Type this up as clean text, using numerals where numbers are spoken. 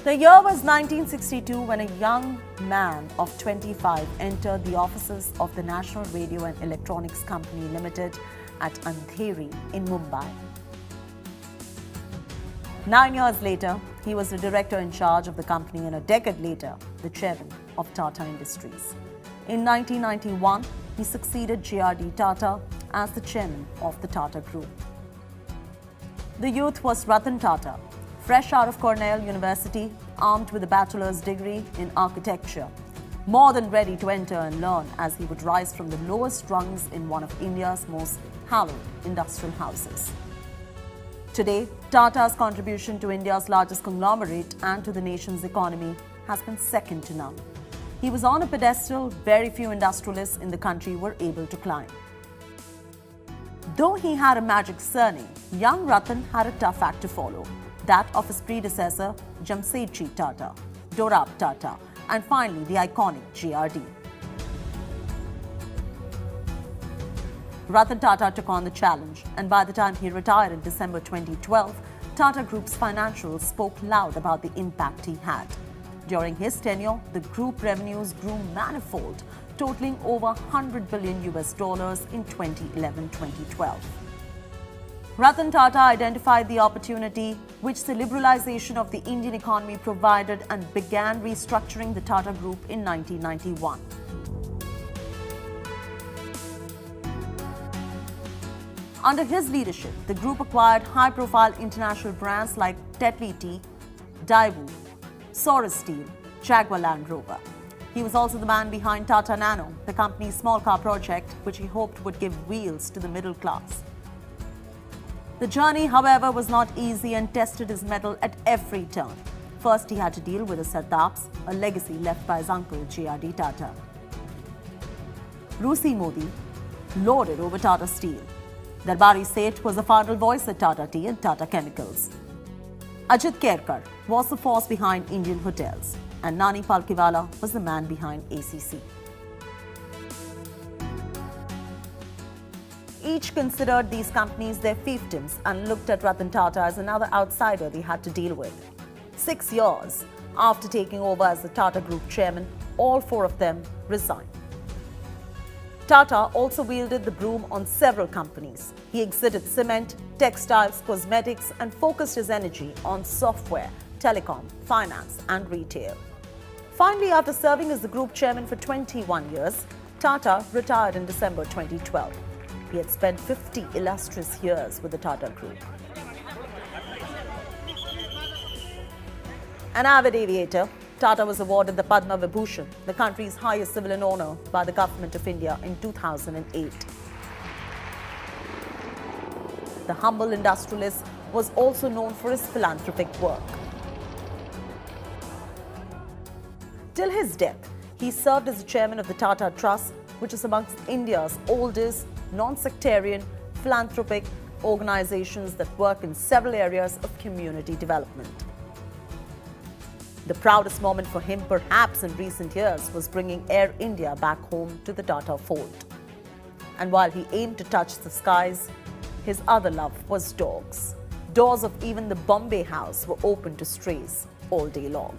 The year was 1962 when a young man of 25 entered the offices of the National Radio and Electronics Company Limited at Andheri in Mumbai. 9 years later, he was the director in charge of the company, and a decade later, the chairman of Tata Industries. In 1991, he succeeded J.R.D. Tata as the chairman of the Tata Group. The youth was Ratan Tata, fresh out of Cornell University, armed with a bachelor's degree in architecture, more than ready to enter and learn as he would rise from the lowest rungs in one of India's most hallowed industrial houses. Today, Tata's contribution to India's largest conglomerate and to the nation's economy has been second to none. He was on a pedestal very few industrialists in the country were able to climb. Though he had a magic surname, young Ratan had a tough act to follow, that of his predecessor Jamsetji Tata, Dorab Tata, and finally the iconic J.R.D. Ratan Tata took on the challenge, and by the time he retired in December 2012, Tata Group's financials spoke loud about the impact he had. During his tenure, the group revenues grew manifold, totaling over $100 billion in 2011-2012. Ratan Tata identified the opportunity which the liberalization of the Indian economy provided and began restructuring the Tata Group in 1991. Under his leadership, the group acquired high-profile international brands like Tetley Tea, Daewoo, Soros Steel, Jaguar Land Rover. He was also the man behind Tata Nano, the company's small car project, which he hoped would give wheels to the middle class. The journey, however, was not easy and tested his mettle at every turn. First, he had to deal with the Sardaps, a legacy left by his uncle J.R.D. Tata. Rusi Modi lorded over Tata Steel. Darbari Seth was the final voice at Tata Tea and Tata Chemicals. Ajit Kerkar was the force behind Indian Hotels, and Nani Palkiwala was the man behind ACC. Each considered these companies their fiefdoms and looked at Ratan Tata as another outsider they had to deal with. 6 years after taking over as the Tata Group chairman, all four of them resigned. Tata also wielded the broom on several companies. He exited cement, textiles, cosmetics, and focused his energy on software, telecom, finance, and retail. Finally, after serving as the group chairman for 21 years, Tata retired in December 2012. He had spent 50 illustrious years with the Tata Group. An avid aviator, Tata was awarded the Padma Vibhushan, the country's highest civilian honour, by the Government of India in 2008. The humble industrialist was also known for his philanthropic work. Till his death, he served as the chairman of the Tata Trust, which is amongst India's oldest non-sectarian philanthropic organizations that work in several areas of community development. The proudest moment for him, perhaps in recent years, was bringing Air India back home to the Tata fold. And while he aimed to touch the skies, his other love was dogs. Doors of even the Bombay house were open to strays all day long.